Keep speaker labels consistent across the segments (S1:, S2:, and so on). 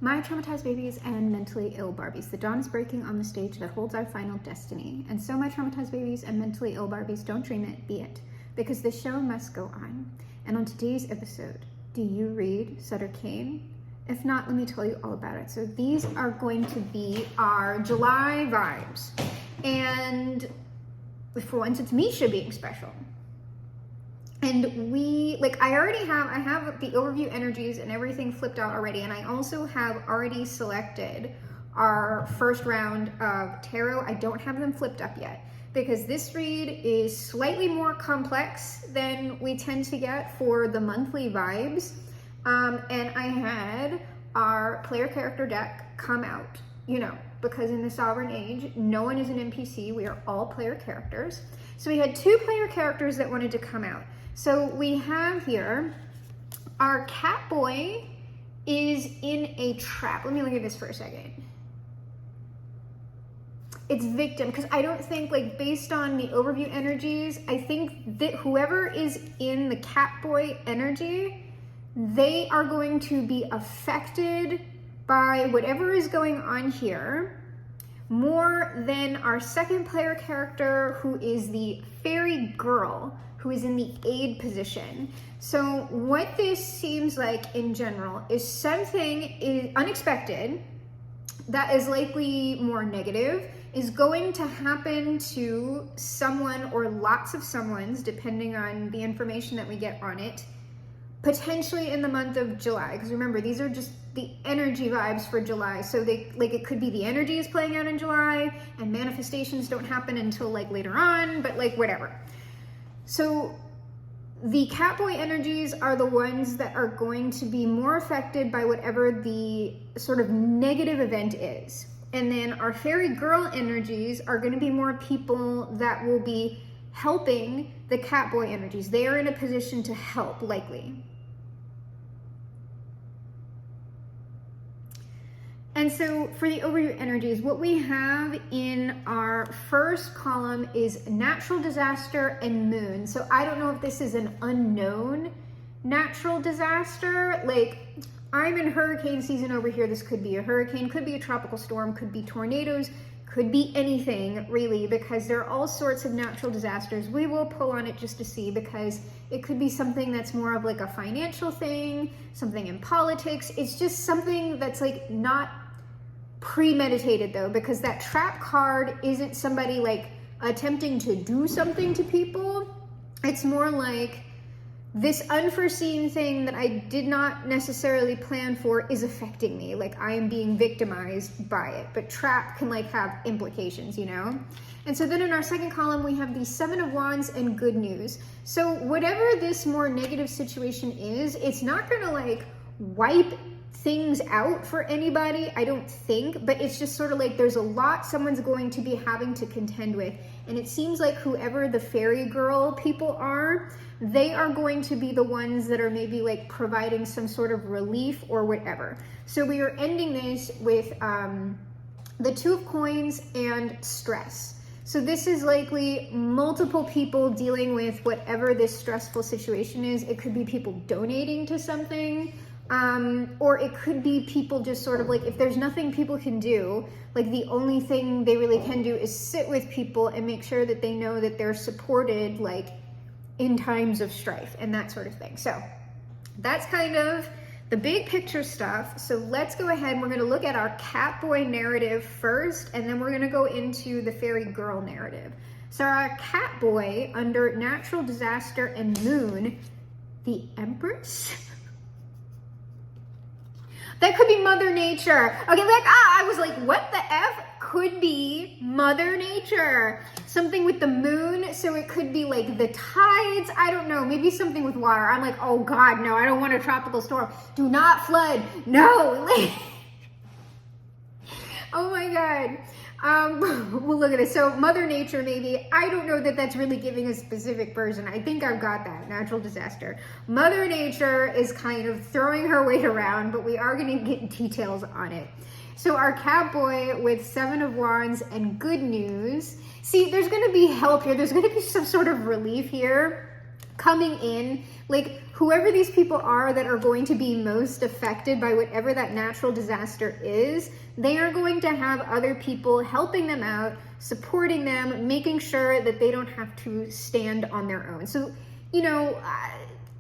S1: My traumatized babies and mentally ill Barbies. The dawn is breaking on the stage that holds our final destiny. And so my traumatized babies and mentally ill Barbies, don't dream it, be it. Because the show must go on. And on today's episode, do you read Sutter Kane? If not, let me tell you all about it. So these are going to be our July vibes. And for once, it's Misha being special. And I have the overview energies and everything flipped out already. And I also have already selected our first round of tarot. I don't have them flipped up yet because this read is slightly more complex than we tend to get for the monthly vibes. And I had our player character deck come out, because in the Sovereign Age, no one is an NPC. We are all player characters. So we had two player characters that wanted to come out. So we have here, our Catboy is in a trap. Let me look at this for a second. It's victim, because I don't think, based on the overview energies, I think that whoever is in the Catboy energy, they are going to be affected by whatever is going on here more than our second player character, who is the fairy girl, who is in the aid position. So what this seems like in general is something unexpected that is likely more negative is going to happen to someone or lots of someones, depending on the information that we get on it, potentially in the month of July. Because remember, these are just the energy vibes for July. So it could be the energy is playing out in July and manifestations don't happen until later on, but whatever. So the Catboy energies are the ones that are going to be more affected by whatever the sort of negative event is. And then our fairy girl energies are going to be more people that will be helping the Catboy energies. They are in a position to help, likely. And so for the overview energies, what we have in our first column is natural disaster and moon. So I don't know if this is an unknown natural disaster. I'm in hurricane season over here. This could be a hurricane, could be a tropical storm, could be tornadoes, could be anything really, because there are all sorts of natural disasters. We will pull on it just to see, because it could be something that's more of a financial thing, something in politics. It's just something that's not premeditated though, because that trap card isn't somebody attempting to do something to people. It's more this unforeseen thing that I did not necessarily plan for is affecting me. I am being victimized by it, but trap can have implications, And so then in our second column, we have the Seven of Wands and good news. So whatever this more negative situation is, it's not gonna wipe things out for anybody, I don't think, but it's just sort of there's a lot someone's going to be having to contend with. And it seems like whoever the fairy girl people are, they are going to be the ones that are maybe providing some sort of relief or whatever. So we are ending this with the Two of Coins and stress. So this is likely multiple people dealing with whatever this stressful situation is. It could be people donating to something, or it could be people just sort of if there's nothing people can do, the only thing they really can do is sit with people and make sure that they know that they're supported in times of strife and that sort of thing. So that's kind of the big picture stuff. So let's go ahead. We're going to look at our Catboy narrative first, and then we're going to go into the fairy girl narrative. So our Catboy under natural disaster and moon, the Empress. That could be Mother Nature. Okay, I was what the F could be Mother Nature? Something with the moon, so it could be the tides. I don't know, maybe something with water. I'm oh God, no, I don't want a tropical storm. Do not flood, no. Oh my God. We'll look at it. So Mother Nature, maybe. I don't know that that's really giving a specific person. I think I've got that. Natural disaster. Mother Nature is kind of throwing her weight around, but we are going to get details on it. So our Catboy with Seven of Wands and good news. See, there's going to be help here. There's going to be some sort of relief here coming in. whoever these people are that are going to be most affected by whatever that natural disaster is, they are going to have other people helping them out, supporting them, making sure that they don't have to stand on their own. So, you know,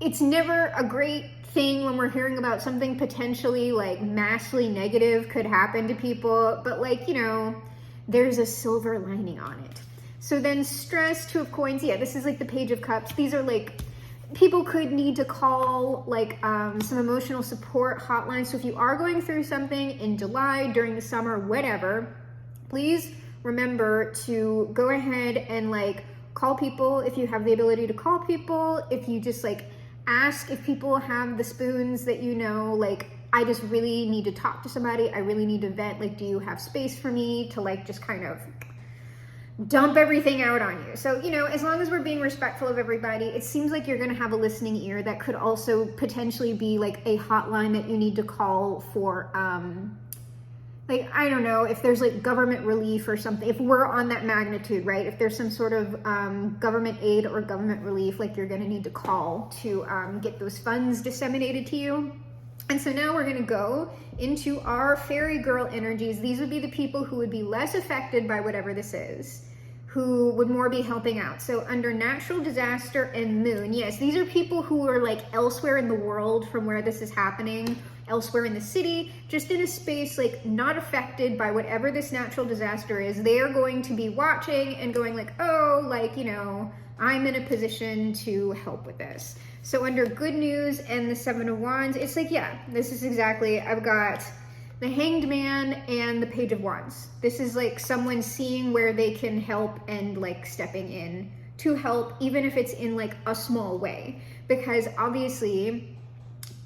S1: it's never a great thing when we're hearing about something potentially like massively negative could happen to people, but like, you know, there's a silver lining on it. So then stress, 2 of coins. Yeah, this is like the Page of Cups. These are like, people could need to call like some emotional support hotlines. So if you are going through something in July, during the summer, whatever, please remember to go ahead and like call people if you have the ability to call people. If you just like ask if people have the spoons that you know, like, I just really need to talk to somebody. I really need to vent. Like, do you have space for me to like just kind of dump everything out on you? So, you know, as long as we're being respectful of everybody, it seems like you're going to have a listening ear. That could also potentially be like a hotline that you need to call for, like, I don't know, if there's like government relief or something, if we're on that magnitude, right? If there's some sort of government aid or government relief, like you're going to need to call to get those funds disseminated to you. And so now we're going to go into our fairy girl energies. These would be the people who would be less affected by whatever this is, who would more be helping out. So under natural disaster and moon, yes, these are people who are like elsewhere in the world from where this is happening, elsewhere in the city, just in a space like not affected by whatever this natural disaster is. They are going to be watching and going like, oh, like, you know, I'm in a position to help with this. So under good news and the 7 of Wands, it's like, yeah, this is exactly, I've got the Hanged Man and the Page of Wands. This is like someone seeing where they can help and like stepping in to help, even if it's in like a small way. Because obviously,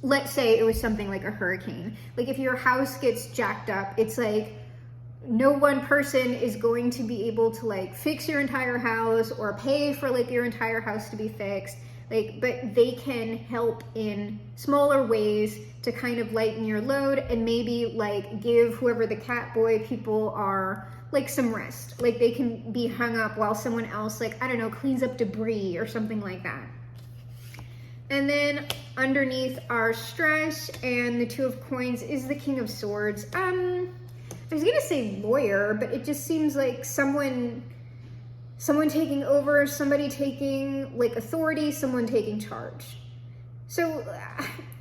S1: let's say it was something like a hurricane. Like if your house gets jacked up, it's like no one person is going to be able to like fix your entire house or pay for like your entire house to be fixed. Like, but they can help in smaller ways to kind of lighten your load and maybe like give whoever the Catboy people are like some rest. Like they can be hung up while someone else, like, I don't know, cleans up debris or something like that. And then underneath our stress and the 2 of coins is the King of Swords. I was gonna say lawyer, but it just seems like someone taking over, somebody taking like authority, someone taking charge. So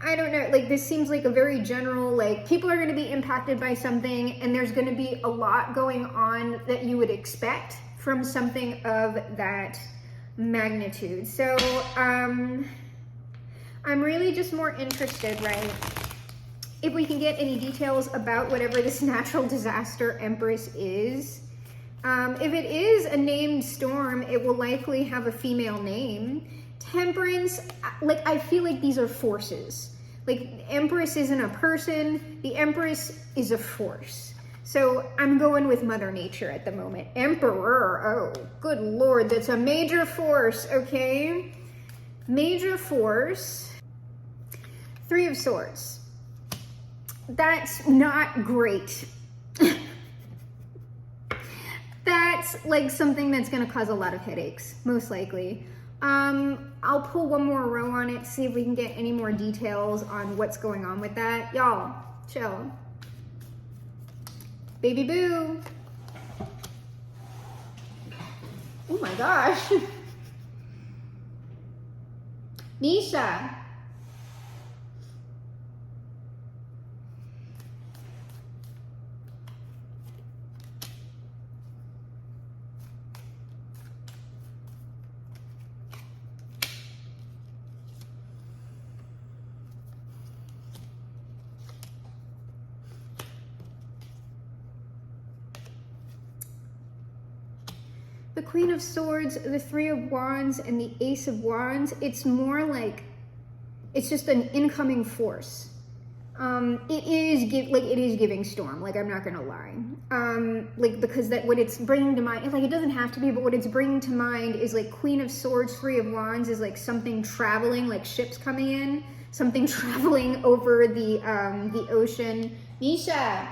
S1: I don't know, like this seems like a very general, like people are going to be impacted by something and there's going to be a lot going on that you would expect from something of that magnitude. So I'm really just more interested, right, if we can get any details about whatever this natural disaster Empress is. If it is a named storm, it will likely have a female name. Temperance, like I feel like these are forces. Like Empress isn't a person, the Empress is a force. So I'm going with Mother Nature at the moment. Emperor, oh, good Lord, that's a major force, okay? Major force. 3 of Swords. That's not great. That's like something that's going to cause a lot of headaches, most likely. I'll pull one more row on it, see if we can get any more details on what's going on with that. Y'all, chill. Baby boo. Oh my gosh. Nisha. The Queen of Swords, the 3 of Wands, and the Ace of Wands, it's more like, it's just an incoming force. It is giving storm, like I'm not gonna lie. Like because that what it's bringing to mind, like it doesn't have to be, but what it's bringing to mind is like Queen of Swords, 3 of Wands is like something traveling, like ships coming in, something traveling over the ocean. Nisha.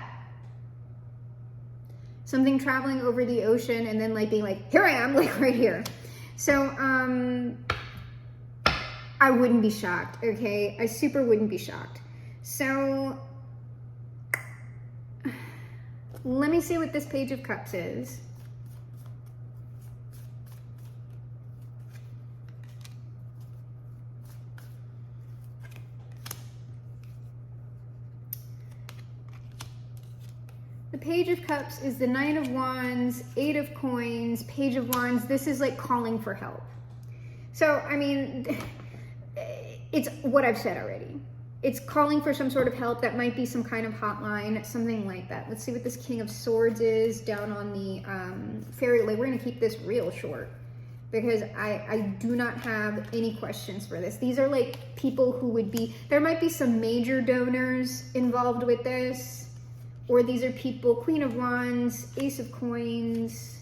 S1: Something traveling over the ocean and then like being like, here I am, like right here. So I wouldn't be shocked, okay? I super wouldn't be shocked. So let me see what this Page of Cups is. The Page of Cups is the Knight of Wands, Eight of Coins, Page of Wands. This is like calling for help. So, I mean, it's what I've said already. It's calling for some sort of help. That might be some kind of hotline, something like that. Let's see what this King of Swords is down on the fairy. Like, we're going to keep this real short because I do not have any questions for this. These are like people who would be, there might be some major donors involved with this, or these are people, Queen of Wands, Ace of Coins,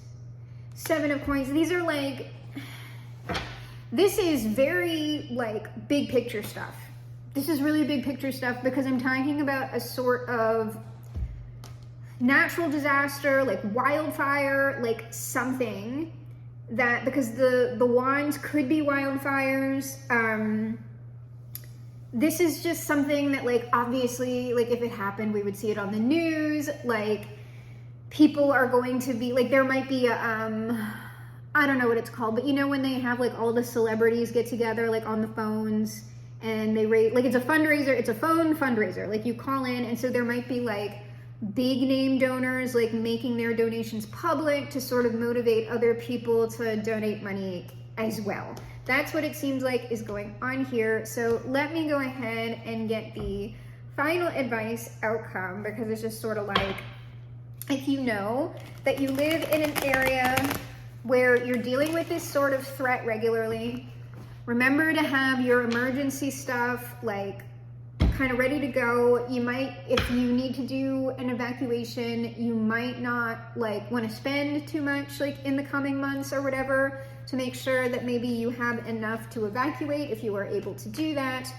S1: Seven of Coins. These are like, this is very like big picture stuff. This is really big picture stuff because I'm talking about a sort of natural disaster, like wildfire, like something that, because the wands could be wildfires. This is just something that, like, obviously, like, if it happened, we would see it on the news. Like, people are going to be, like, there might be a, I don't know what it's called, but you know when they have, like, all the celebrities get together, like, on the phones, and they raise, like, it's a fundraiser, it's a phone fundraiser, like, you call in, and so there might be, like, big name donors, like, making their donations public to sort of motivate other people to donate money as well. That's what it seems like is going on here. So let me go ahead and get the final advice outcome, because it's just sort of like, if you know that you live in an area where you're dealing with this sort of threat regularly, remember to have your emergency stuff like kind of ready to go. You might, if you need to do an evacuation, you might not like want to spend too much like in the coming months or whatever, to make sure that maybe you have enough to evacuate if you are able to do that.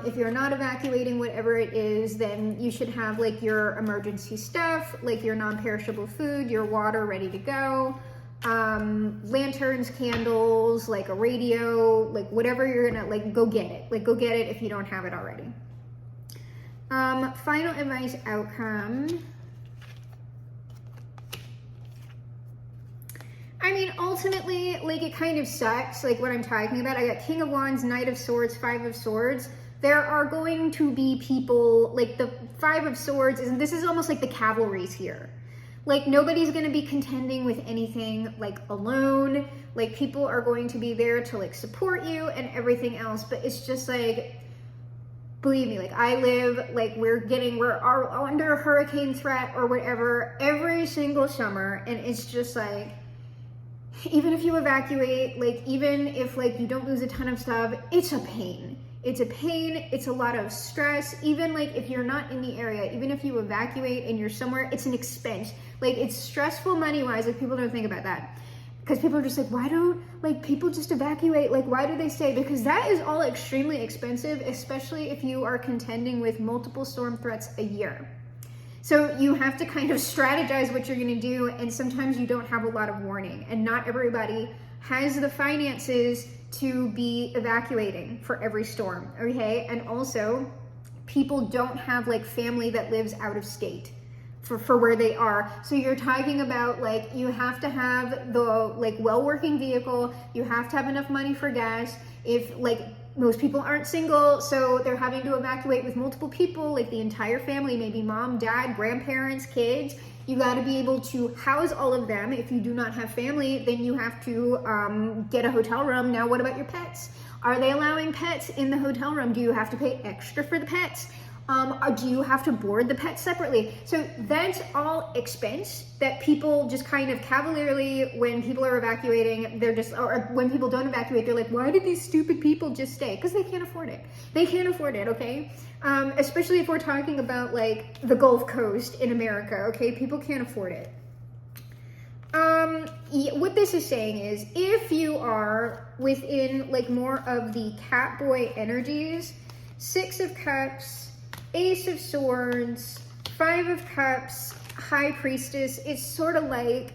S1: If you're not evacuating whatever it is, then you should have like your emergency stuff, like your non-perishable food, your water ready to go, lanterns, candles, like a radio, like whatever you're gonna, like, go get it. Like, go get it if you don't have it already. Final advice outcome. I mean, ultimately, like, it kind of sucks, like, what I'm talking about. I got King of Wands, Knight of Swords, Five of Swords. There are going to be people, like, the Five of Swords, and this is almost like the cavalry's here. Like, nobody's going to be contending with anything, like, alone. Like, people are going to be there to, like, support you and everything else, but it's just, like, believe me, like, I live, like, we're under hurricane threat or whatever every single summer, and it's just, like, even if you evacuate, like, even if, like, you don't lose a ton of stuff, it's a pain. It's a pain. It's a lot of stress. Even, like, if you're not in the area, even if you evacuate and you're somewhere, it's an expense. Like, it's stressful money-wise. Like, people don't think about that. Because people are just like, why don't, like, people just evacuate? Like, why do they stay? Because that is all extremely expensive, especially if you are contending with multiple storm threats a year. So you have to kind of strategize what you're going to do, and sometimes you don't have a lot of warning, and not everybody has the finances to be evacuating for every storm, okay? And also, people don't have, like, family that lives out of state for where they are. So you're talking about, like, you have to have the, like, well-working vehicle, you have to have enough money for gas. If, like, most people aren't single, so they're having to evacuate with multiple people, like the entire family, maybe mom, dad, grandparents, kids. You got to be able to house all of them. If you do not have family, then you have to get a hotel room. Now, what about your pets? Are they allowing pets in the hotel room? Do you have to pay extra for the pets? Or do you have to board the pets separately? So that's all expense that people just kind of cavalierly, when people are evacuating, they're just, or when people don't evacuate, they're like, why did these stupid people just stay? Because they can't afford it. They can't afford it, okay? Especially if we're talking about, like, the Gulf Coast in America, okay? People can't afford it. What this is saying is, if you are within, like, more of the Catboy energies, Six of Cups, Ace of Swords, Five of Cups, High Priestess, it's sort of like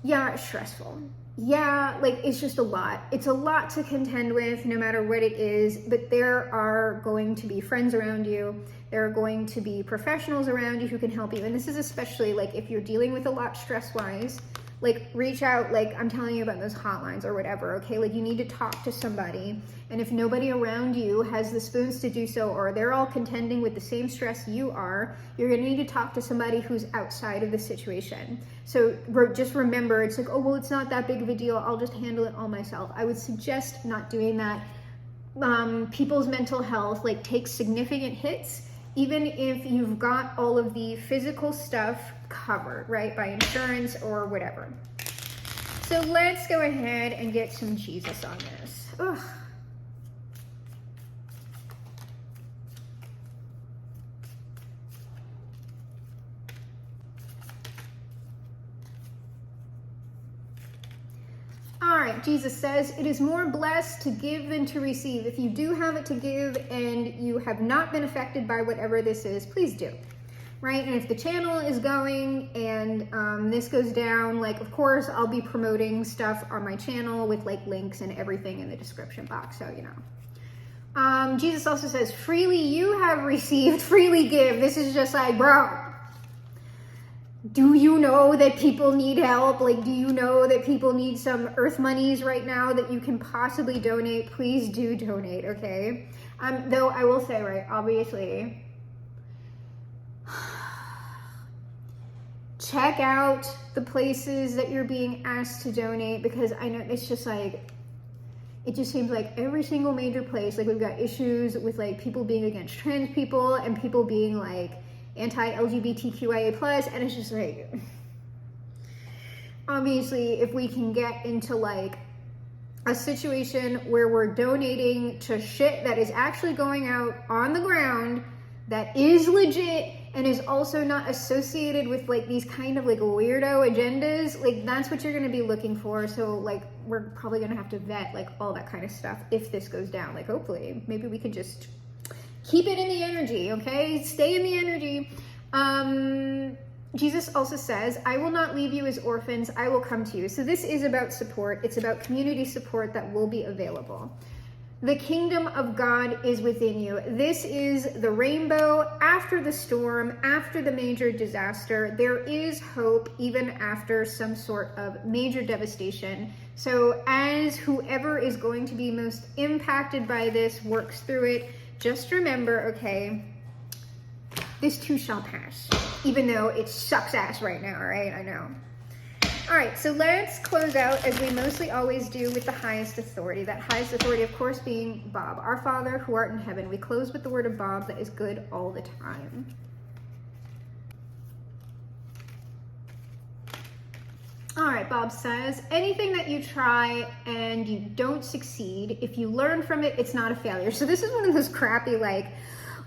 S1: yeah, it's stressful. Yeah, like it's just a lot. It's a lot to contend with no matter what it is, but there are going to be friends around you. There are going to be professionals around you who can help you. And this is especially like if you're dealing with a lot stress-wise, like reach out, like I'm telling you about those hotlines or whatever, okay? Like you need to talk to somebody. And if nobody around you has the spoons to do so, or they're all contending with the same stress you are, you're gonna need to talk to somebody who's outside of the situation. So just remember, it's like, oh, well, it's not that big of a deal. I'll just handle it all myself. I would suggest not doing that. People's mental health like takes significant hits, even if you've got all of the physical stuff covered, right, by insurance or whatever. So let's go ahead and get some Jesus on this. Ugh. All right, Jesus says, it is more blessed to give than to receive. If you do have it to give and you have not been affected by whatever this is, please do. Right? And if the channel is going and this goes down, like, of course, I'll be promoting stuff on my channel with like links and everything in the description box. So, you know. Jesus also says, freely you have received, freely give. This is just like, bro, do you know that people need help? Like, do you know that people need some earth monies right now that you can possibly donate? Please do donate, okay? Though I will say, right, obviously, check out the places that you're being asked to donate, because I know it's just like, it just seems like every single major place, like we've got issues with like people being against trans people and people being like anti-LGBTQIA+, and it's just like, obviously if we can get into like a situation where we're donating to shit that is actually going out on the ground, that is legit and is also not associated with like these kind of like weirdo agendas, like that's what you're going to be looking for. So like we're probably going to have to vet like all that kind of stuff if this goes down. Like hopefully maybe we could just keep it in the energy, okay? Stay in the energy. Jesus also says, I will not leave you as orphans, I will come to you. So this is about support. It's about community support that will be available. The kingdom of God is within you. This is the rainbow after the storm, after the major disaster. There is hope even after some sort of major devastation. So as whoever is going to be most impacted by this works through it, just remember, okay, this too shall pass, even though it sucks ass right now, right? I know. All right, so let's close out as we mostly always do with the highest authority. That highest authority, of course, being Bob. Our Father who art in heaven. We close with the word of Bob that is good all the time. All right, Bob says, anything that you try and you don't succeed, if you learn from it, it's not a failure. So this is one of those crappy, like,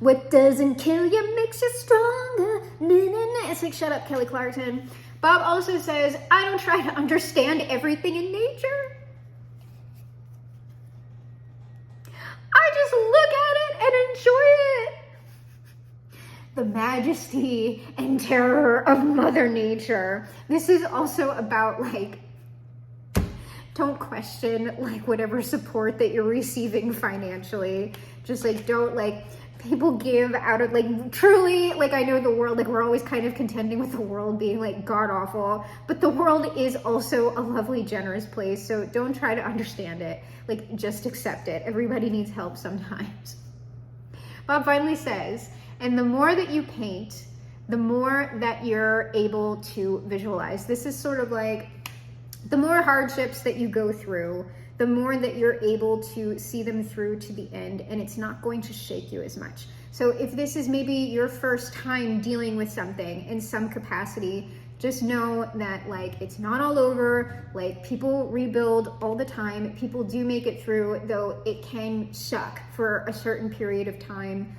S1: what doesn't kill you makes you stronger. Na, na, na. It's like, shut up, Kelly Clarkson. Bob also says, I don't try to understand everything in nature. I just look at it and enjoy it. The majesty and terror of Mother Nature. This is also about like, don't question like whatever support that you're receiving financially. Just like, don't like, people give out of like, truly, like I know the world, like we're always kind of contending with the world being like god awful, but the world is also a lovely, generous place. So don't try to understand it. Like just accept it. Everybody needs help sometimes. Bob finally says, and the more that you paint, the more that you're able to visualize. This is sort of like the more hardships that you go through, the more that you're able to see them through to the end, and it's not going to shake you as much. So if this is maybe your first time dealing with something in some capacity, just know that like it's not all over. Like people rebuild all the time. People do make it through, though it can suck for a certain period of time.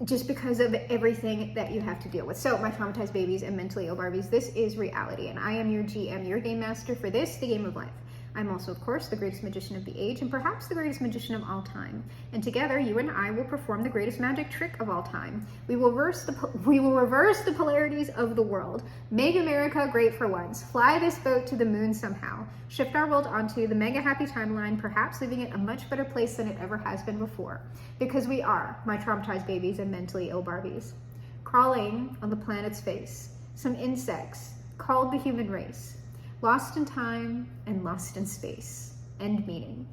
S1: Just because of everything that you have to deal with. So my traumatized babies and mentally ill Barbies, this is reality, and I am your GM, your game master for this, the game of life. I'm also, of course, the greatest magician of the age and perhaps the greatest magician of all time. And together, you and I will perform the greatest magic trick of all time. We will reverse the polarities of the world. Make America great for once. Fly this boat to the moon somehow. Shift our world onto the mega happy timeline, perhaps leaving it a much better place than it ever has been before. Because we are, my traumatized babies and mentally ill Barbies. Crawling on the planet's face, some insects called the human race. Lost in time and lost in space. End meaning.